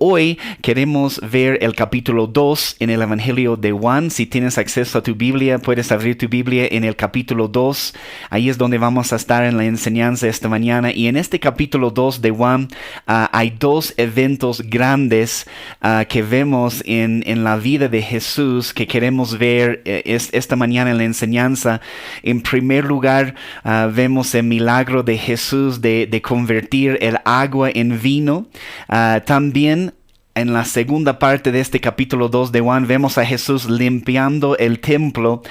hoy queremos ver el capítulo 2 en el Evangelio de Juan. Si tienes acceso a tu Biblia, puedes abrir tu Biblia en el capítulo 2. Ahí es donde vamos a estar en la enseñanza esta mañana. Y en este capítulo 2 de Juan hay dos eventos grandes que vemos en la vida de Jesús que queremos ver esta mañana en la enseñanza. En primer lugar, vemos el milagro de Jesús de convertir el agua en vino. También en la segunda parte de este capítulo 2 de Juan vemos a Jesús limpiando el templo,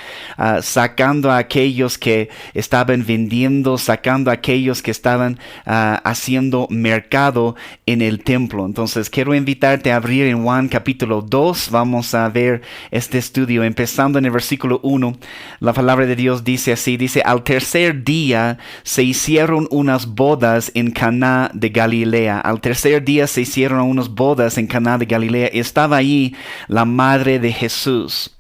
sacando a aquellos que estaban vendiendo, sacando a aquellos que estaban haciendo mercado en el templo. Entonces quiero invitarte a abrir en Juan capítulo 2. Vamos a ver este estudio empezando en el versículo 1. La palabra de Dios dice así, dice: al tercer día se hicieron unas bodas en Caná de Galilea. Al tercer día se hicieron unas bodas en Caná de Galilea. Estaba allí la madre de Jesús.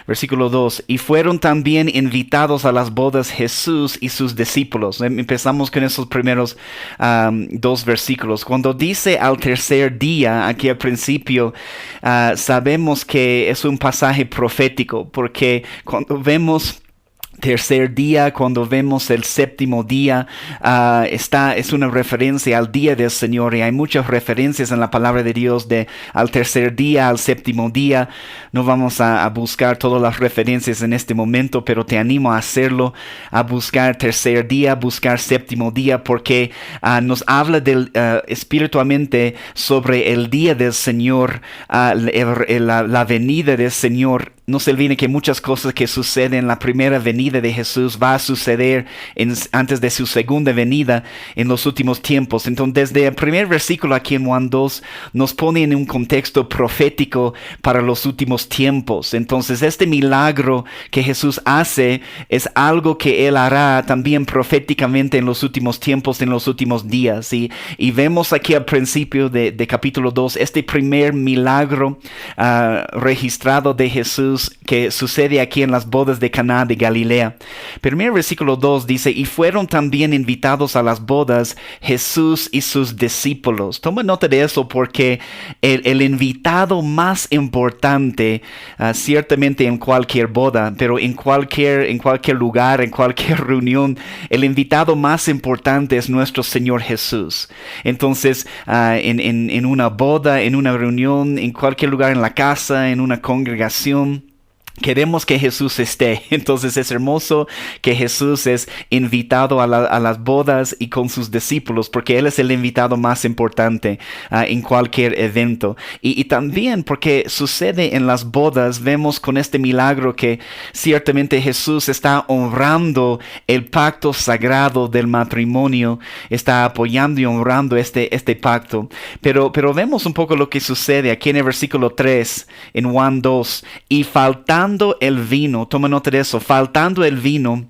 Versículo 2. Y fueron también invitados a las bodas Jesús y sus discípulos. Empezamos con esos primeros dos versículos. Cuando dice al tercer día, aquí al principio, sabemos que es un pasaje profético, porque cuando vemos tercer día, cuando vemos el séptimo día, es una referencia al día del Señor, y hay muchas referencias en la palabra de Dios al tercer día, al séptimo día. No vamos a buscar todas las referencias en este momento, pero te animo a hacerlo, a buscar tercer día, buscar séptimo día, porque nos habla espiritualmente sobre el día del Señor, la venida del Señor. No se olviden que muchas cosas que suceden en la primera venida de Jesús va a suceder antes de su segunda venida en los últimos tiempos. Entonces, desde el primer versículo aquí en Juan 2 nos pone en un contexto profético para los últimos tiempos. Entonces, este milagro que Jesús hace es algo que Él hará también proféticamente en los últimos tiempos, en los últimos días. Y vemos aquí al principio de capítulo 2 este primer milagro registrado de Jesús que sucede aquí en las bodas de Caná de Galilea. Primer versículo 2 dice: y fueron también invitados a las bodas Jesús y sus discípulos. Toma nota de eso, porque el invitado más importante, ciertamente en cualquier boda, pero en cualquier lugar, en cualquier reunión, el invitado más importante es nuestro Señor Jesús. Entonces, en una boda, en una reunión, en cualquier lugar, en la casa, en una congregación, queremos que Jesús esté. Entonces es hermoso que Jesús es invitado a las bodas y con sus discípulos, porque Él es el invitado más importante en cualquier evento. Y también porque sucede en las bodas, vemos con este milagro que ciertamente Jesús está honrando el pacto sagrado del matrimonio, está apoyando y honrando este pacto. Pero vemos un poco lo que sucede aquí en el versículo 3 en Juan 2. Y faltando el vino, toma nota de eso, faltando el vino,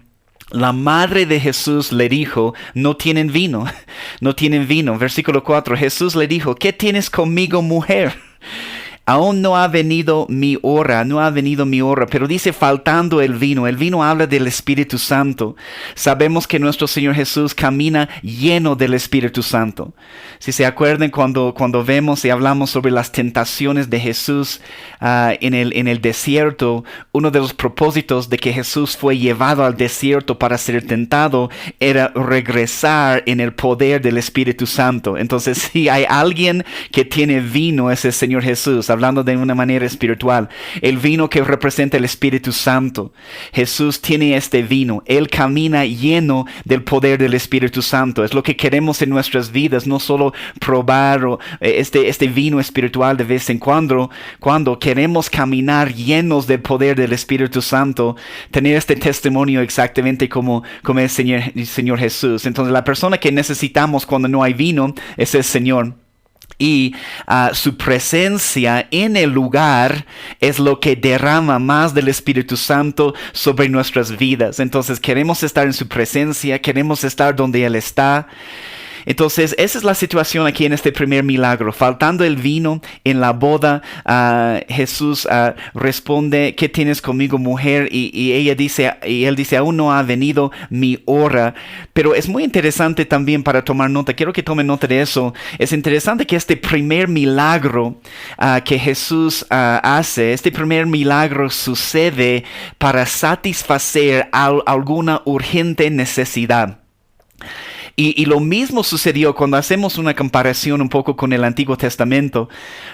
la madre de Jesús le dijo: no tienen vino, no tienen vino. Versículo 4, Jesús le dijo: ¿qué tienes conmigo, mujer? Aún no ha venido mi hora, pero dice faltando el vino. El vino habla del Espíritu Santo. Sabemos que nuestro Señor Jesús camina lleno del Espíritu Santo. Si se acuerdan cuando vemos y hablamos sobre las tentaciones de Jesús en el desierto, uno de los propósitos de que Jesús fue llevado al desierto para ser tentado era regresar en el poder del Espíritu Santo. Entonces, si hay alguien que tiene vino, es el Señor Jesús. Hablando de una manera espiritual, el vino que representa el Espíritu Santo. Jesús tiene este vino. Él camina lleno del poder del Espíritu Santo. Es lo que queremos en nuestras vidas, no solo probar este vino espiritual de vez en cuando queremos caminar llenos del poder del Espíritu Santo, tener este testimonio exactamente como el Señor Jesús. Entonces, la persona que necesitamos cuando no hay vino es el Señor. Y su presencia en el lugar es lo que derrama más del Espíritu Santo sobre nuestras vidas. Entonces queremos estar en su presencia, queremos estar donde Él está. Entonces, esa es la situación aquí en este primer milagro. Faltando el vino en la boda, Jesús responde, ¿qué tienes conmigo, mujer? Y él dice, aún no ha venido mi hora. Pero es muy interesante también para tomar nota. Quiero que tomen nota de eso. Es interesante que este primer milagro que Jesús hace, este primer milagro sucede para satisfacer alguna urgente necesidad. Y lo mismo sucedió cuando hacemos una comparación un poco con el Antiguo Testamento.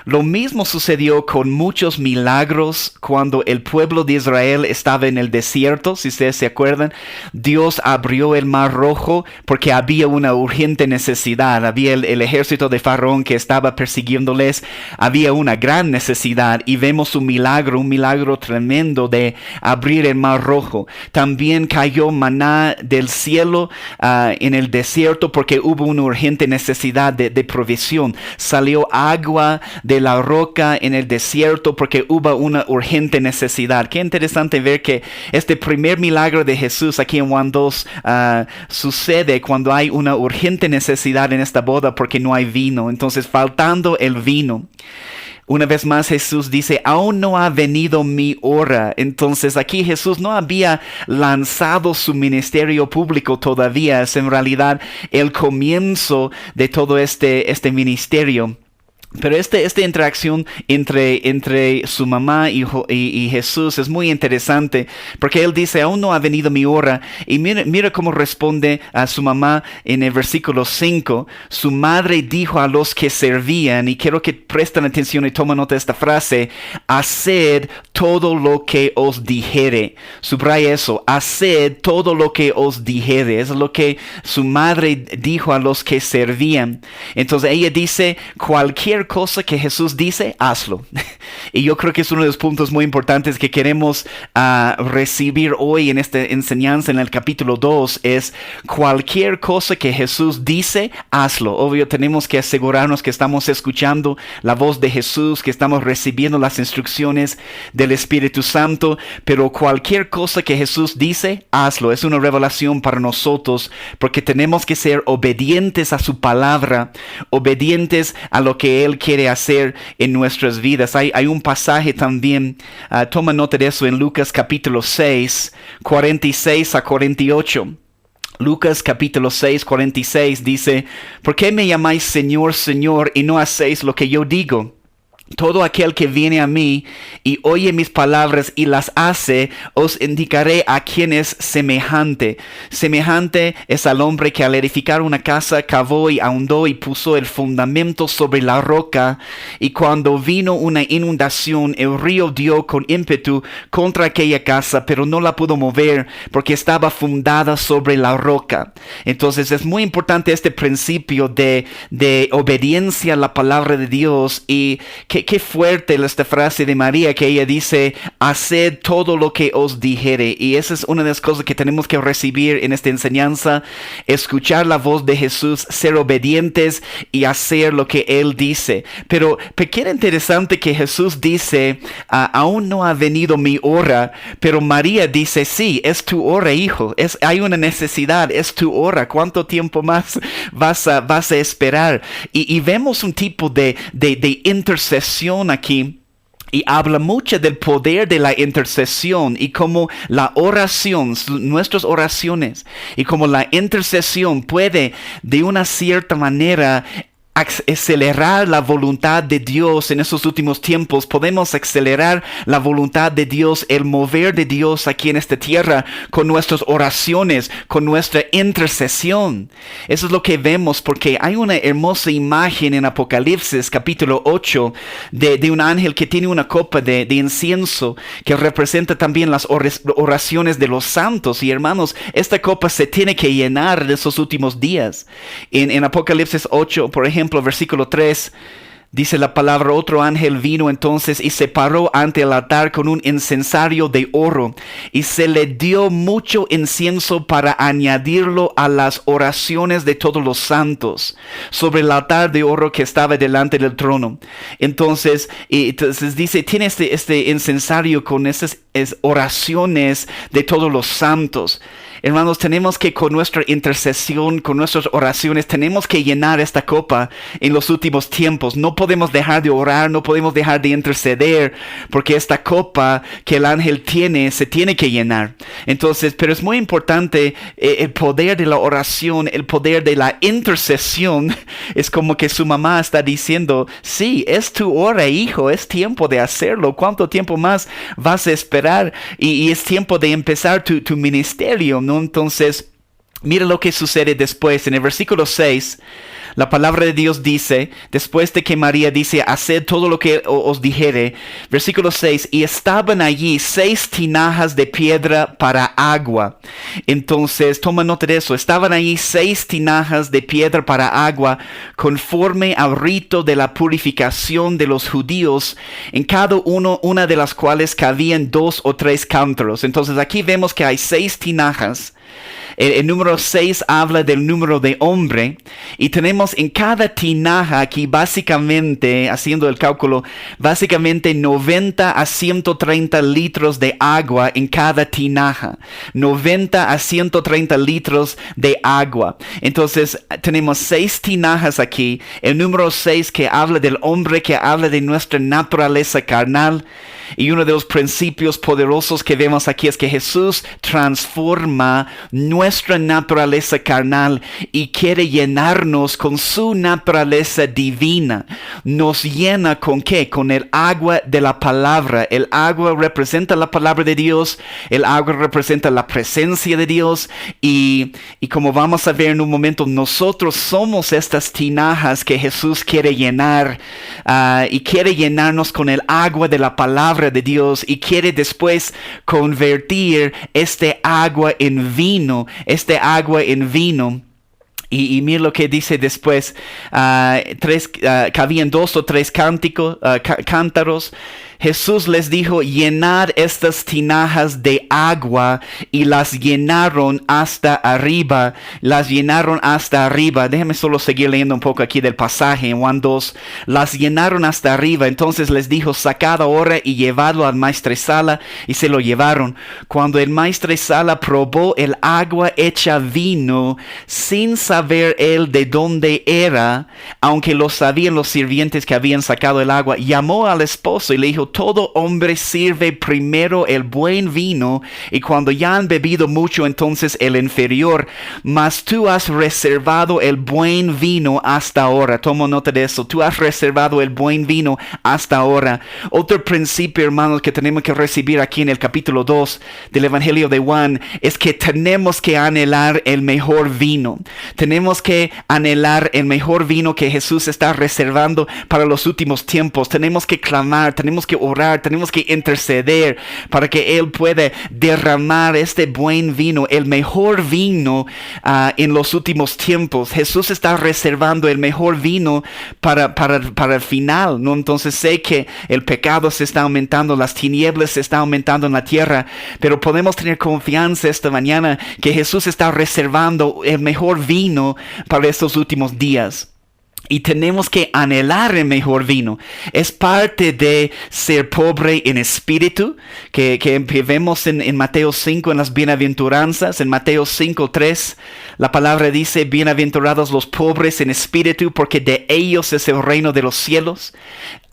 Lo mismo sucedió con muchos milagros cuando el pueblo de Israel estaba en el desierto. Si ustedes se acuerdan, Dios abrió el Mar Rojo porque había una urgente necesidad. Había el ejército de Faraón que estaba persiguiéndoles. Había una gran necesidad y vemos un milagro tremendo de abrir el Mar Rojo. También cayó maná del cielo en el desierto porque hubo una urgente necesidad de provisión. Salió agua de la roca en el desierto porque hubo una urgente necesidad. Qué interesante ver que este primer milagro de Jesús aquí en Juan 2 sucede cuando hay una urgente necesidad en esta boda porque no hay vino. Entonces, faltando el vino, una vez más Jesús dice, aún no ha venido mi hora. Entonces aquí Jesús no había lanzado su ministerio público todavía. Es en realidad el comienzo de todo este ministerio. Pero esta interacción entre su mamá y Jesús es muy interesante porque él dice, aún no ha venido mi hora. Y mira cómo responde a su mamá en el versículo 5. Su madre dijo a los que servían, y quiero que presten atención y tomen nota de esta frase, haced todo lo que os dijere. Subraya eso, haced todo lo que os dijere. Es lo que su madre dijo a los que servían. Entonces ella dice, cualquier cosa que Jesús dice, hazlo. Y yo creo que es uno de los puntos muy importantes que queremos recibir hoy en esta enseñanza en el capítulo 2, es cualquier cosa que Jesús dice, hazlo. Obvio, tenemos que asegurarnos que estamos escuchando la voz de Jesús, que estamos recibiendo las instrucciones del Espíritu Santo, pero cualquier cosa que Jesús dice, hazlo. Es una revelación para nosotros, porque tenemos que ser obedientes a su palabra, obedientes a lo que Él quiere hacer en nuestras vidas. Hay un pasaje también, toma nota de eso en Lucas capítulo 6, 46 a 48. Lucas capítulo 6, 46 dice, ¿por qué me llamáis Señor, Señor, y no hacéis lo que yo digo? Todo aquel que viene a mí y oye mis palabras y las hace, os indicaré a quién es semejante. Semejante es al hombre que al edificar una casa cavó y ahondó y puso el fundamento sobre la roca. Y cuando vino una inundación, el río dio con ímpetu contra aquella casa, pero no la pudo mover porque estaba fundada sobre la roca. Entonces es muy importante este principio de obediencia a la palabra de Dios. Y qué fuerte esta frase de María, que ella dice, haced todo lo que os dijere. Y esa es una de las cosas que tenemos que recibir en esta enseñanza, escuchar la voz de Jesús, ser obedientes y hacer lo que Él dice. Pero qué interesante que Jesús dice, aún no ha venido mi hora, pero María dice, sí, es tu hora, hijo, hay una necesidad, es tu hora, ¿cuánto tiempo más vas a esperar? Y vemos un tipo de intercesión aquí. Y habla mucho del poder de la intercesión y cómo la oración, nuestras oraciones, y cómo la intercesión puede de una cierta manera acelerar la voluntad de Dios en esos últimos tiempos. Podemos acelerar la voluntad de Dios, el mover de Dios aquí en esta tierra con nuestras oraciones, con nuestra intercesión. Eso es lo que vemos, porque hay una hermosa imagen en Apocalipsis capítulo 8 de un ángel que tiene una copa de incienso que representa también las oraciones de los santos. Y hermanos, esta copa se tiene que llenar de esos últimos días. En Apocalipsis 8, por ejemplo, versículo 3, dice la palabra, otro ángel vino entonces y se paró ante el altar con un incensario de oro, y se le dio mucho incienso para añadirlo a las oraciones de todos los santos sobre el altar de oro que estaba delante del trono. Entonces dice, tiene este incensario con esas oraciones de todos los santos. Hermanos, tenemos que con nuestra intercesión, con nuestras oraciones, tenemos que llenar esta copa en los últimos tiempos. No podemos dejar de orar, no podemos dejar de interceder, porque esta copa que el ángel tiene, se tiene que llenar. Entonces, pero es muy importante el poder de la oración, el poder de la intercesión. Es como que su mamá está diciendo, sí, es tu hora, hijo, es tiempo de hacerlo. ¿Cuánto tiempo más vas a esperar? Y es tiempo de empezar tu ministerio, ¿no? Entonces, mira lo que sucede después. En el versículo 6, la palabra de Dios dice, después de que María dice, haced todo lo que os dijere, versículo 6, y estaban allí 6 tinajas de piedra para agua. Entonces, toma nota de eso, estaban allí 6 tinajas de piedra para agua, conforme al rito de la purificación de los judíos, en cada una de las cuales cabían 2 o 3 cántaros. Entonces, aquí vemos que hay 6 tinajas. El número 6 habla del número de hombre, y tenemos en cada tinaja aquí básicamente, haciendo el cálculo, básicamente 90 a 130 litros de agua en cada tinaja. 90 a 130 litros de agua. Entonces tenemos 6 tinajas aquí, el número 6 que habla del hombre, que habla de nuestra naturaleza carnal. Y uno de los principios poderosos que vemos aquí es que Jesús transforma nuestra naturaleza carnal y quiere llenarnos con su naturaleza divina. Nos llena ¿con qué? Con el agua de la palabra. El agua representa la palabra de Dios. El agua representa la presencia de Dios. Y como vamos a ver en un momento, nosotros somos estas tinajas que Jesús quiere llenar. Y quiere llenarnos con el agua de la palabra de Dios, y quiere después convertir este agua en vino, Y mira lo que dice después, cabían 2 o 3 cántaros. Jesús les dijo, llenad estas tinajas de agua, y las llenaron hasta arriba. Déjame solo seguir leyendo un poco aquí del pasaje en Juan 2. Las llenaron hasta arriba. Entonces les dijo, sacad ahora y llevadlo al maestresala, y se lo llevaron. Cuando el maestresala probó el agua hecha vino, sin saber él de dónde era, aunque lo sabían los sirvientes que habían sacado el agua, llamó al esposo y le dijo, todo hombre sirve primero el buen vino, y cuando ya han bebido mucho, entonces el inferior. Mas tú has reservado el buen vino hasta ahora. Tomo nota de eso. Tú has reservado el buen vino hasta ahora. Otro principio, hermanos, que tenemos que recibir aquí en el capítulo 2 del Evangelio de Juan, es que tenemos que anhelar el mejor vino. Tenemos que anhelar el mejor vino que Jesús está reservando para los últimos tiempos. Tenemos que clamar, tenemos que orar, tenemos que interceder para que Él pueda derramar este buen vino, el mejor vino en los últimos tiempos. Jesús está reservando el mejor vino para el final, ¿no? Entonces sé que el pecado se está aumentando, las tinieblas se están aumentando en la tierra, pero podemos tener confianza esta mañana que Jesús está reservando el mejor vino para estos últimos días. Y tenemos que anhelar el mejor vino. Es parte de ser pobre en espíritu, que vemos en Mateo 5 en las bienaventuranzas. En Mateo 5:3 la palabra dice, bienaventurados los pobres en espíritu, porque de ellos es el reino de los cielos.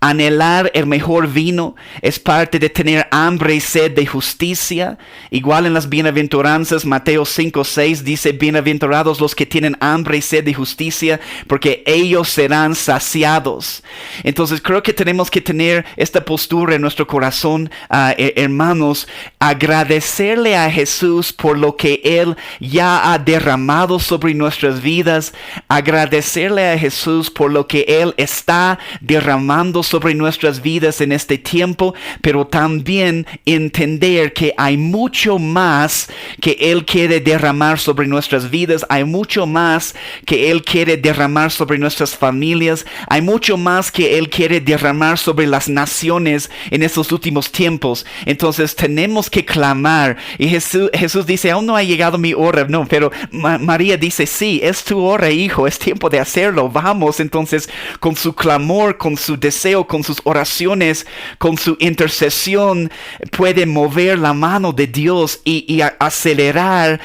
Anhelar el mejor vino es parte de tener hambre y sed de justicia. Igual en las bienaventuranzas, Mateo 5:6 dice, bienaventurados los que tienen hambre y sed de justicia, porque ellos serán saciados. Entonces creo que tenemos que tener esta postura en nuestro corazón, hermanos, agradecerle a Jesús por lo que Él ya ha derramado sobre nuestras vidas, agradecerle a Jesús por lo que Él está derramando sobre nuestras vidas en este tiempo, pero también entender que hay mucho más que Él quiere derramar sobre nuestras vidas, hay mucho más que Él quiere derramar sobre nuestras familias, hay mucho más que Él quiere derramar sobre las naciones en estos últimos tiempos. Entonces tenemos que clamar, y Jesús dice, aún no ha llegado mi hora, no, pero María dice, sí, es tu hora, hijo, es tiempo de hacerlo, vamos. Entonces con su clamor, con su deseo creo con sus oraciones, con su intercesión, puede mover la mano de Dios y acelerar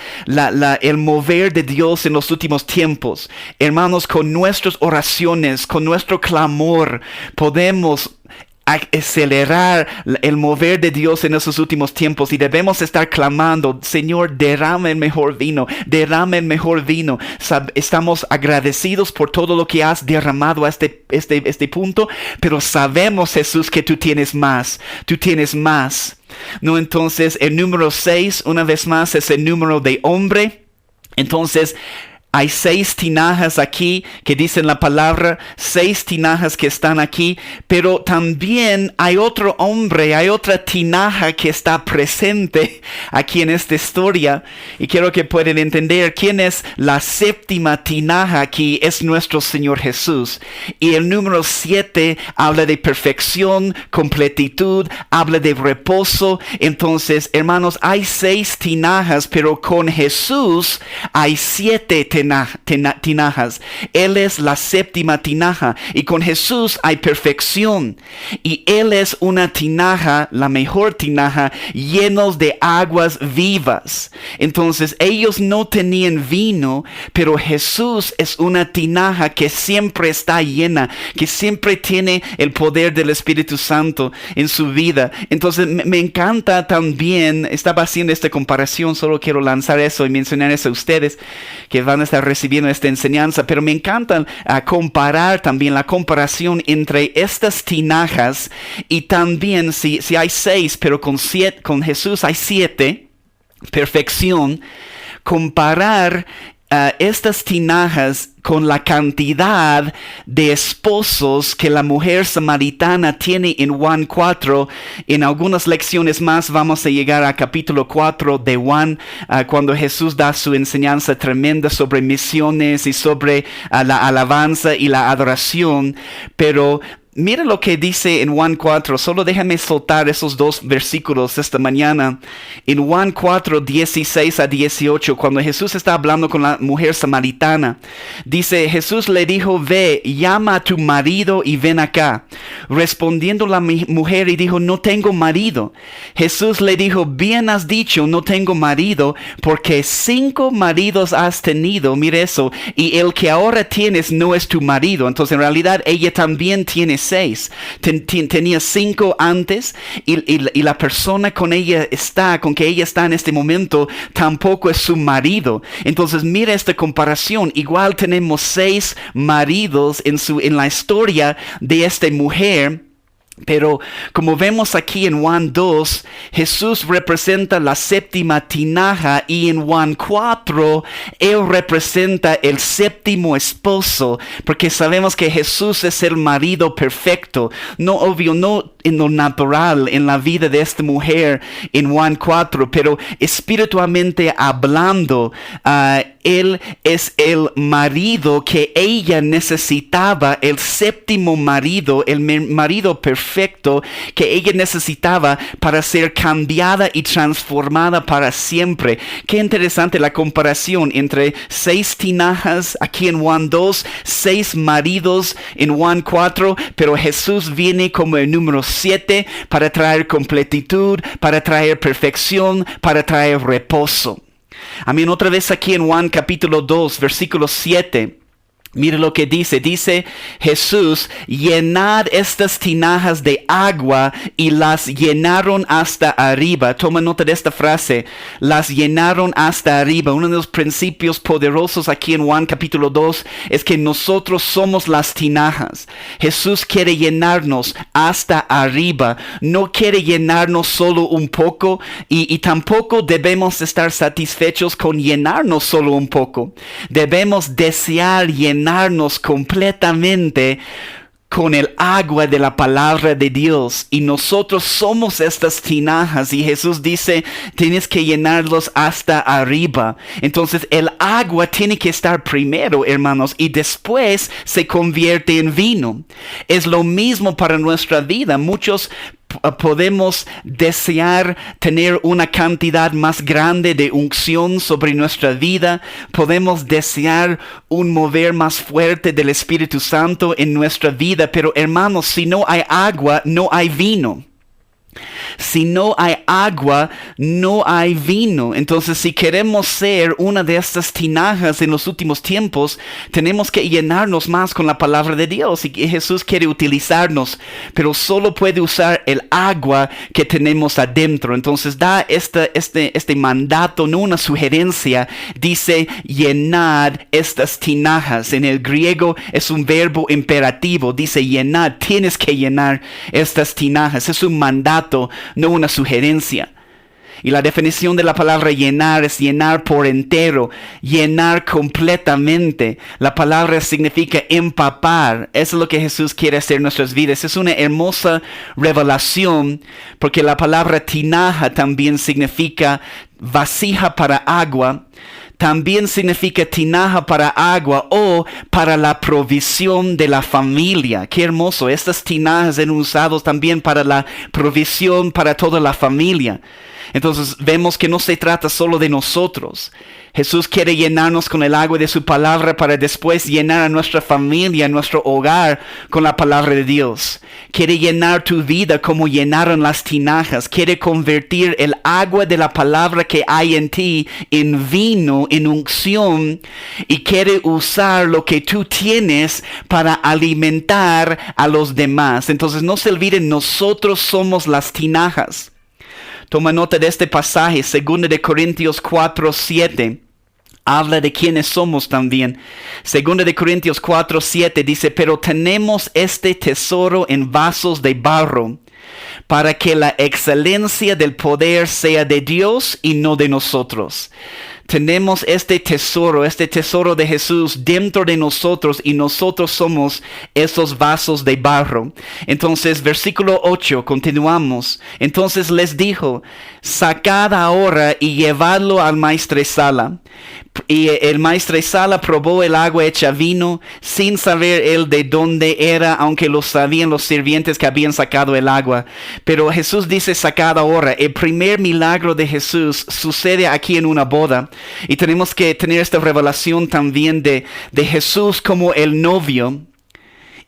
el mover de Dios en los últimos tiempos. Hermanos, con nuestras oraciones, con nuestro clamor, podemos acelerar el mover de Dios en esos últimos tiempos, y debemos estar clamando: Señor, derrama el mejor vino, derrama el mejor vino. Estamos agradecidos por todo lo que has derramado a este punto, pero sabemos, Jesús, que tú tienes más. No, entonces el número 6, una vez más, es el número de hombre. Entonces hay 6 tinajas aquí que dicen la palabra, 6 tinajas que están aquí, pero también hay otro hombre, hay otra tinaja que está presente aquí en esta historia, y quiero que puedan entender quién es la 7ª tinaja aquí. Es nuestro Señor Jesús. Y el número 7 habla de perfección, completitud, habla de reposo. Entonces, hermanos, hay 6 tinajas, pero con Jesús hay 7 tinajas. Él es la 7ª tinaja, y con Jesús hay perfección, y Él es una tinaja, la mejor tinaja, llenos de aguas vivas. Entonces ellos no tenían vino, pero Jesús es una tinaja que siempre está llena, que siempre tiene el poder del Espíritu Santo en su vida. Entonces me encanta también, estaba haciendo esta comparación, solo quiero lanzar eso y mencionar eso a ustedes que van a estar recibiendo esta enseñanza, pero me encanta comparar también la comparación entre estas tinajas, y también si hay 6, pero con Jesús hay 7, perfección, comparar estas tinajas con la cantidad de esposos que la mujer samaritana tiene en Juan 4. En algunas lecciones más vamos a llegar a capítulo 4 de Juan, cuando Jesús da su enseñanza tremenda sobre misiones y sobre la alabanza y la adoración. Pero mira lo que dice en Juan 4. Solo déjame soltar esos 2 versículos esta mañana. En Juan 4, 16 a 18, cuando Jesús está hablando con la mujer samaritana, dice: Jesús le dijo: ve, llama a tu marido y ven acá. Respondiendo la mujer y dijo: no tengo marido. Jesús le dijo: bien has dicho, no tengo marido, porque 5 maridos has tenido, mire eso, y el que ahora tienes no es tu marido. Entonces en realidad ella también tiene 6. Tenía 5 antes, y la persona con que ella está en este momento tampoco es su marido. Entonces mira esta comparación. Igual tenemos 6 maridos en la historia de esta mujer. Pero como vemos aquí en Juan 2, Jesús representa la 7ª tinaja, y en Juan 4, Él representa el 7º esposo, porque sabemos que Jesús es el marido perfecto. No, obvio, no en lo natural, en la vida de esta mujer en Juan 4, pero espiritualmente hablando, Él es el marido que ella necesitaba, el 7º marido, el marido perfecto que ella necesitaba para ser cambiada y transformada para siempre. Qué interesante la comparación entre 6 tinajas aquí en Juan 2, 6 maridos en Juan 4, pero Jesús viene como el número 7 para traer completitud, para traer perfección, para traer reposo. Amén. Otra vez aquí en Juan capítulo 2, versículo 7. Mire lo que dice Jesús: llenad estas tinajas de agua, y las llenaron hasta arriba. Toma nota de esta frase: las llenaron hasta arriba. Uno de los principios poderosos aquí en Juan capítulo 2 es que nosotros somos las tinajas. Jesús quiere llenarnos hasta arriba. No quiere llenarnos solo un poco, y tampoco debemos estar satisfechos con llenarnos solo un poco. Debemos desear llenarnos completamente con el agua de la palabra de Dios, y nosotros somos estas tinajas, y Jesús dice: tienes que llenarlos hasta arriba. Entonces el agua tiene que estar primero, hermanos, y después se convierte en vino. Es lo mismo para nuestra vida. Muchos podemos desear tener una cantidad más grande de unción sobre nuestra vida. Podemos desear un mover más fuerte del Espíritu Santo en nuestra vida. Pero hermanos, si no hay agua, no hay vino. Si no hay agua, no hay vino. Entonces, si queremos ser una de estas tinajas en los últimos tiempos, tenemos que llenarnos más con la palabra de Dios. Y Jesús quiere utilizarnos, pero solo puede usar el agua que tenemos adentro. Entonces, da este mandato, no una sugerencia. Dice, llenad estas tinajas. En el griego es un verbo imperativo. Dice, llenad. Tienes que llenar estas tinajas. Es un mandato, no una sugerencia. Y la definición de la palabra llenar es llenar por entero, llenar completamente. La palabra significa empapar. Eso es lo que Jesús quiere hacer en nuestras vidas. Es una hermosa revelación, porque la palabra tinaja también significa vasija para agua. También significa tinaja para agua o para la provisión de la familia. Qué hermoso. Estas tinajas eran usadas también para la provisión para toda la familia. Entonces vemos que no se trata solo de nosotros. Jesús quiere llenarnos con el agua de su palabra para después llenar a nuestra familia, a nuestro hogar con la palabra de Dios. Quiere llenar tu vida como llenaron las tinajas. Quiere convertir el agua de la palabra que hay en ti en vino, en unción. Y quiere usar lo que tú tienes para alimentar a los demás. Entonces no se olviden, nosotros somos las tinajas. Toma nota de este pasaje, 2 de Corintios 4:7. Habla de quiénes somos también. 2 de Corintios 4:7 dice, pero tenemos este tesoro en vasos de barro, para que la excelencia del poder sea de Dios y no de nosotros. Tenemos este tesoro de Jesús dentro de nosotros y nosotros somos esos vasos de barro. Entonces, versículo 8, continuamos. Entonces les dijo, sacad ahora y llevadlo al maestresala. Y el maestresala probó el agua hecha vino sin saber él de dónde era, aunque lo sabían los sirvientes que habían sacado el agua. Pero Jesús dice sacad ahora. El primer milagro de Jesús sucede aquí en una boda. Y tenemos que tener esta revelación también de Jesús como el novio.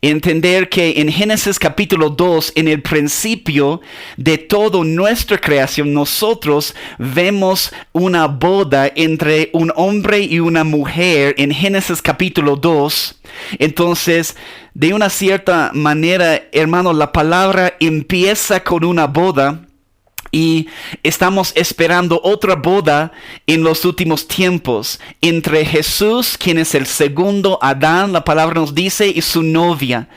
Entender que en Génesis capítulo 2, en el principio de toda nuestra creación, nosotros vemos una boda entre un hombre y una mujer en Génesis capítulo 2. Entonces, de una cierta manera, hermanos, la palabra empieza con una boda. Y estamos esperando otra boda en los últimos tiempos entre Jesús, quien es el segundo Adán, la palabra nos dice, y su novia.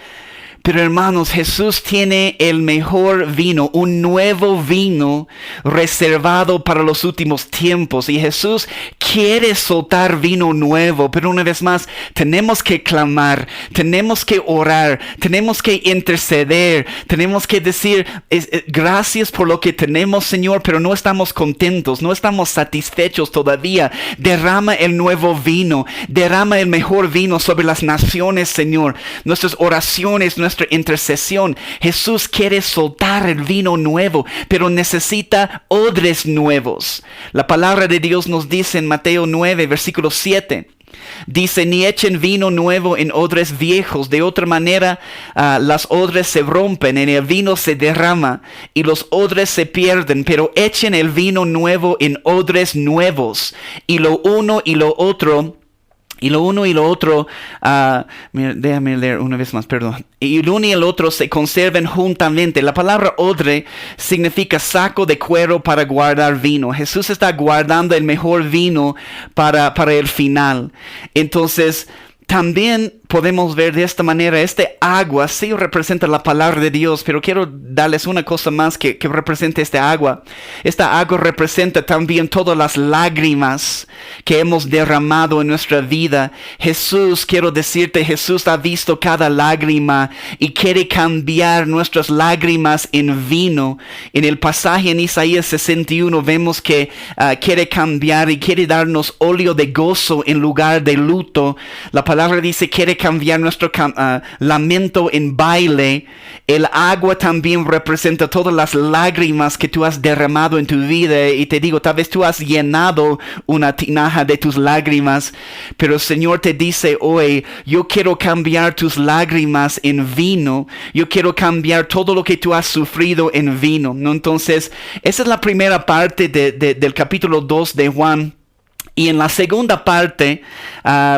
Pero hermanos, Jesús tiene el mejor vino, un nuevo vino reservado para los últimos tiempos. Y Jesús quiere soltar vino nuevo. Pero una vez más, tenemos que clamar, tenemos que orar, tenemos que interceder, tenemos que decir gracias por lo que tenemos, Señor, pero no estamos contentos, no estamos satisfechos todavía. Derrama el nuevo vino, derrama el mejor vino sobre las naciones, Señor. Nuestras oraciones, nuestra intercesión. Jesús quiere soltar el vino nuevo, pero necesita odres nuevos. La palabra de Dios nos dice en Mateo 9, versículo 7. Dice, ni echen vino nuevo en odres viejos. De otra manera, las odres se rompen, en el vino se derrama y los odres se pierden. Pero echen el vino nuevo en odres nuevos. Y lo uno y lo otro... mira, déjame leer una vez más, perdón. Y el uno y el otro se conserven juntamente. La palabra odre significa saco de cuero para guardar vino. Jesús está guardando el mejor vino para el final. Entonces, también podemos ver de esta manera, este agua sí representa la palabra de Dios, pero quiero darles una cosa más que representa esta agua. Esta agua representa también todas las lágrimas que hemos derramado en nuestra vida. Jesús, quiero decirte, Jesús ha visto cada lágrima y quiere cambiar nuestras lágrimas en vino. En el pasaje en Isaías 61 vemos que quiere cambiar y quiere darnos óleo de gozo en lugar de luto. La palabra palabra dice, quiere cambiar nuestro lamento en baile. El agua también representa todas las lágrimas que tú has derramado en tu vida. Y te digo, tal vez tú has llenado una tinaja de tus lágrimas, pero el Señor te dice hoy, yo quiero cambiar tus lágrimas en vino. Yo quiero cambiar todo lo que tú has sufrido en vino, ¿no? Entonces, esa es la primera parte del capítulo 2 de Juan. Y en la segunda parte,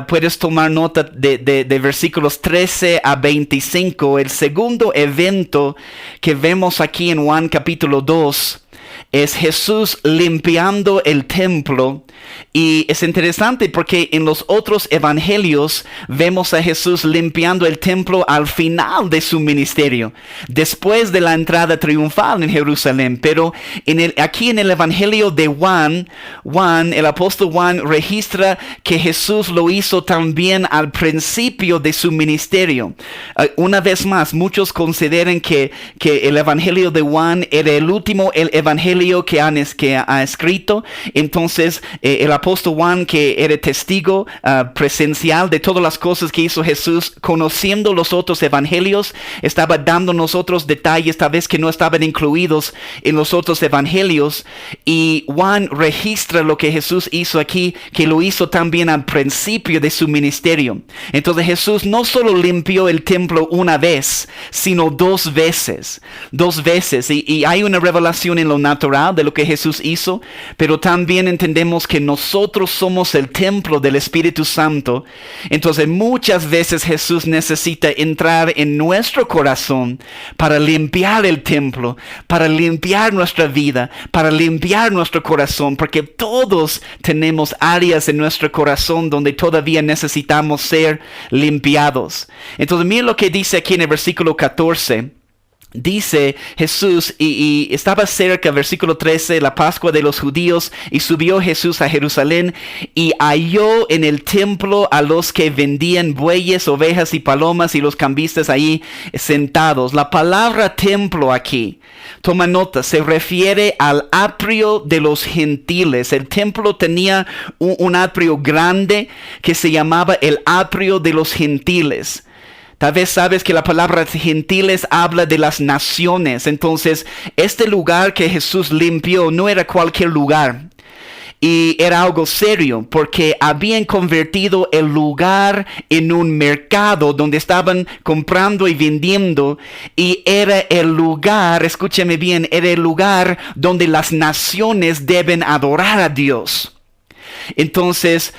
puedes tomar nota de versículos 13 a 25. El segundo evento que vemos aquí en Juan capítulo 2 es Jesús limpiando el templo. Y es interesante porque en los otros evangelios vemos a Jesús limpiando el templo al final de su ministerio, después de la entrada triunfal en Jerusalén. Pero aquí en el evangelio de Juan, el apóstol Juan registra que Jesús lo hizo también al principio de su ministerio. Una vez más, muchos consideran que el evangelio de Juan era el último evangelio que ha escrito. Entonces, el apóstol Juan, que era testigo presencial de todas las cosas que hizo Jesús, conociendo los otros evangelios, estaba dando nosotros detalles tal vez que no estaban incluidos en los otros evangelios. Y Juan registra lo que Jesús hizo aquí, que lo hizo también al principio de su ministerio. Entonces Jesús no solo limpió el templo una vez, sino dos veces. Y hay una revelación en lo natural de lo que Jesús hizo, pero también entendemos que nosotros somos el templo del Espíritu Santo. Entonces muchas veces Jesús necesita entrar en nuestro corazón para limpiar el templo, para limpiar nuestra vida, para limpiar nuestro corazón, porque todos tenemos áreas en nuestro corazón donde todavía necesitamos ser limpiados. Entonces miren lo que dice aquí en el versículo 14. Dice Jesús, y estaba cerca, versículo 13, la Pascua de los judíos, y subió Jesús a Jerusalén, y halló en el templo a los que vendían bueyes, ovejas y palomas, y los cambistas ahí sentados. La palabra templo aquí, toma nota, se refiere al atrio de los gentiles. El templo tenía un atrio grande que se llamaba el atrio de los gentiles. Tal vez sabes que la palabra gentiles habla de las naciones. Entonces, este lugar que Jesús limpió no era cualquier lugar. Y era algo serio, porque habían convertido el lugar en un mercado donde estaban comprando y vendiendo. Y era el lugar, escúcheme bien, era el lugar donde las naciones deben adorar a Dios. Entonces,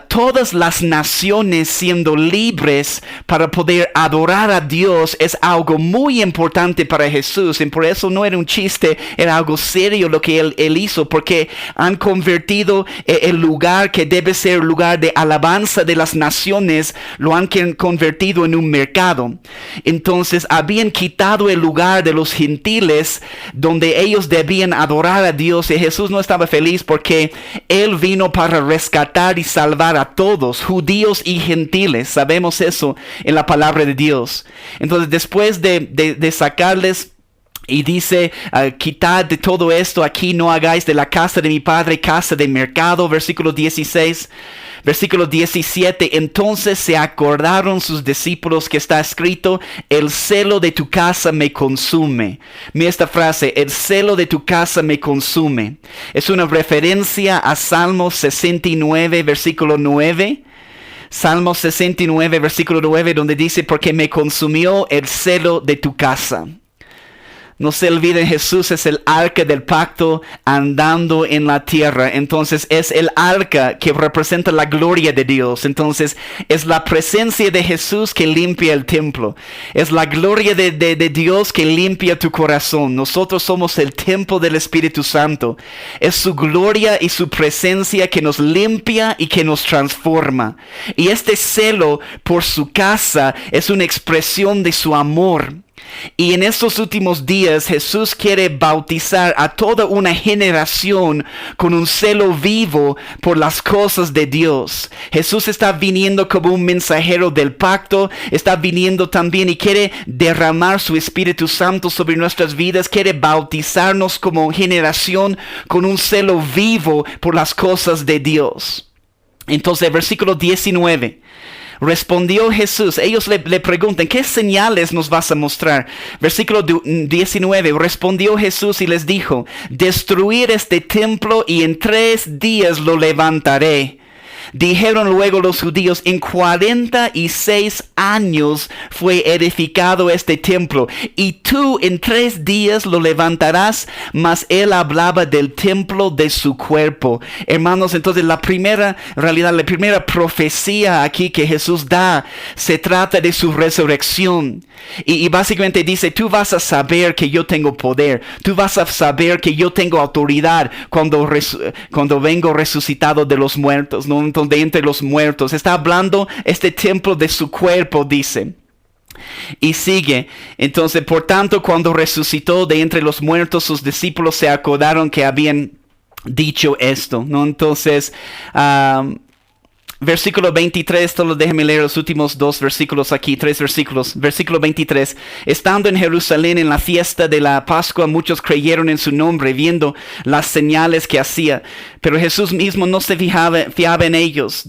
todas las naciones siendo libres para poder adorar a Dios es algo muy importante para Jesús. Y por eso no era un chiste, era algo serio lo que él hizo, porque han convertido el lugar que debe ser el lugar de alabanza de las naciones, lo han convertido en un mercado. Entonces, habían quitado el lugar de los gentiles donde ellos debían adorar a Dios, y Jesús no estaba feliz porque él vino para rescatar y salvar a todos, judíos y gentiles. Sabemos eso en la palabra de Dios. Entonces, después de sacarles, y dice, quitad de todo esto, aquí no hagáis de la casa de mi padre casa de mercado. Versículo 16. Versículo 17, entonces se acordaron sus discípulos que está escrito, el celo de tu casa me consume. Mira esta frase, el celo de tu casa me consume. Es una referencia a Salmos 69, versículo 9. Salmos 69, versículo 9, donde dice, porque me consumió el celo de tu casa. No se olviden, Jesús es el arca del pacto andando en la tierra. Entonces es el arca que representa la gloria de Dios. Entonces es la presencia de Jesús que limpia el templo. Es la gloria de Dios que limpia tu corazón. Nosotros somos el templo del Espíritu Santo. Es su gloria y su presencia que nos limpia y que nos transforma. Y este celo por su casa es una expresión de su amor. Y en estos últimos días Jesús quiere bautizar a toda una generación con un celo vivo por las cosas de Dios. Jesús está viniendo como un mensajero del pacto, está viniendo también y quiere derramar su Espíritu Santo sobre nuestras vidas, quiere bautizarnos como generación con un celo vivo por las cosas de Dios. Entonces, versículo 19. Respondió Jesús. Ellos le preguntan, ¿qué señales nos vas a mostrar? Versículo 19. Respondió Jesús y les dijo, destruir este templo y en 3 días lo levantaré. Dijeron luego los judíos, en 46 años fue edificado este templo, y tú en 3 días lo levantarás. Mas él hablaba del templo de su cuerpo. Hermanos, entonces la primera profecía aquí que Jesús da se trata de su resurrección. Y básicamente dice, tú vas a saber que yo tengo poder, tú vas a saber que yo tengo autoridad cuando vengo resucitado de los muertos, ¿no? Entonces, de entre los muertos. Está hablando este templo de su cuerpo, dice. Y sigue. Entonces, por tanto, cuando resucitó de entre los muertos, sus discípulos se acordaron que habían dicho esto, ¿no? Entonces, versículo 23, solo déjenme leer los últimos 2 versículos aquí, 3 versículos. Versículo 23, estando en Jerusalén en la fiesta de la Pascua, muchos creyeron en su nombre, viendo las señales que hacía. Pero Jesús mismo no se fiaba en ellos,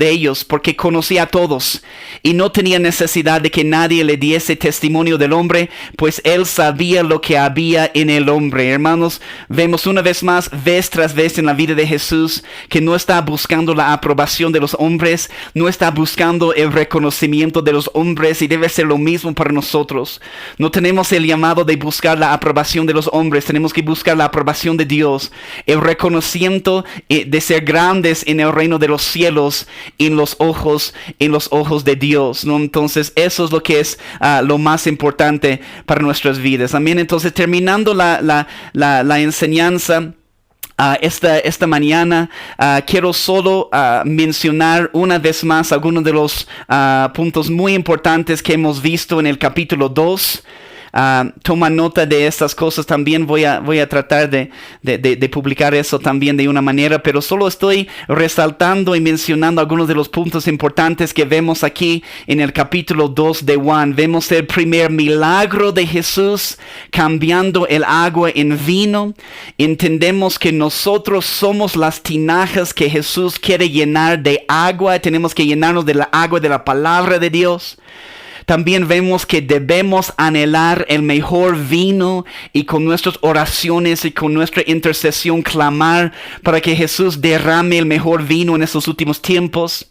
porque conocía a todos, y no tenía necesidad de que nadie le diese testimonio del hombre, pues él sabía lo que había en el hombre. Hermanos, vemos una vez más, vez tras vez en la vida de Jesús, que no está buscando la aprobación de los hombres, no está buscando el reconocimiento de los hombres, y debe ser lo mismo para nosotros. No tenemos el llamado de buscar la aprobación de los hombres, tenemos que buscar la aprobación de Dios, el reconocimiento de ser grandes en el reino de los cielos, en los ojos de Dios, ¿no? Entonces eso es lo que es lo más importante para nuestras vidas. Amén. Entonces, terminando la enseñanza esta mañana, quiero solo mencionar una vez más algunos de los puntos muy importantes que hemos visto en el capítulo 2. Toma nota de estas cosas. También voy a tratar de publicar eso también de una manera, pero solo estoy resaltando y mencionando algunos de los puntos importantes que vemos aquí en el capítulo 2 de Juan. Vemos el primer milagro de Jesús cambiando el agua en vino. Entendemos que nosotros somos las tinajas que Jesús quiere llenar de agua. Tenemos que llenarnos de la agua de la palabra de Dios. También vemos que debemos anhelar el mejor vino y con nuestras oraciones y con nuestra intercesión clamar para que Jesús derrame el mejor vino en estos últimos tiempos.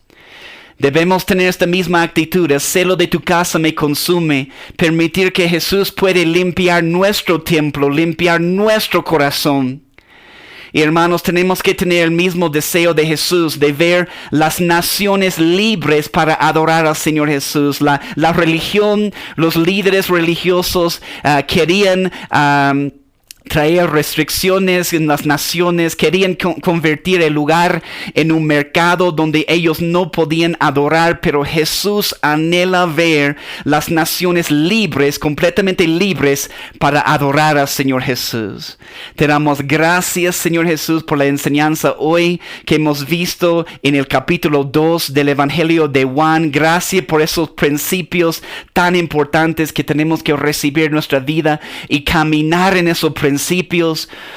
Debemos tener esta misma actitud. El celo de tu casa me consume. Permitir que Jesús puede limpiar nuestro templo, limpiar nuestro corazón. Y hermanos, tenemos que tener el mismo deseo de Jesús, de ver las naciones libres para adorar al Señor Jesús. La religión, los líderes religiosos querían traer restricciones en las naciones, querían convertir el lugar en un mercado donde ellos no podían adorar, pero Jesús anhela ver las naciones libres, completamente libres para adorar al Señor Jesús. Te damos gracias, Señor Jesús, por la enseñanza hoy que hemos visto en el capítulo 2 del Evangelio de Juan. Gracias por esos principios tan importantes que tenemos que recibir en nuestra vida y caminar en esos principios.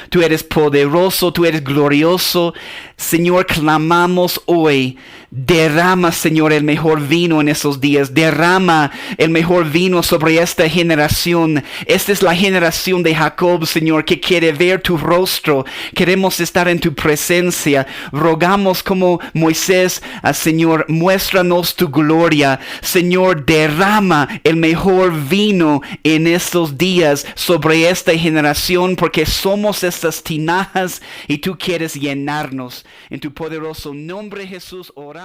Tú eres poderoso, tú eres glorioso. Señor, clamamos hoy. Derrama, Señor, el mejor vino en esos días. Derrama el mejor vino sobre esta generación. Esta es la generación de Jacob, Señor, que quiere ver tu rostro. Queremos estar en tu presencia. Rogamos como Moisés, Señor, muéstranos tu gloria. Señor, derrama el mejor vino en estos días sobre esta generación, porque somos estas tinajas y tú quieres llenarnos. En tu poderoso nombre, Jesús, oramos.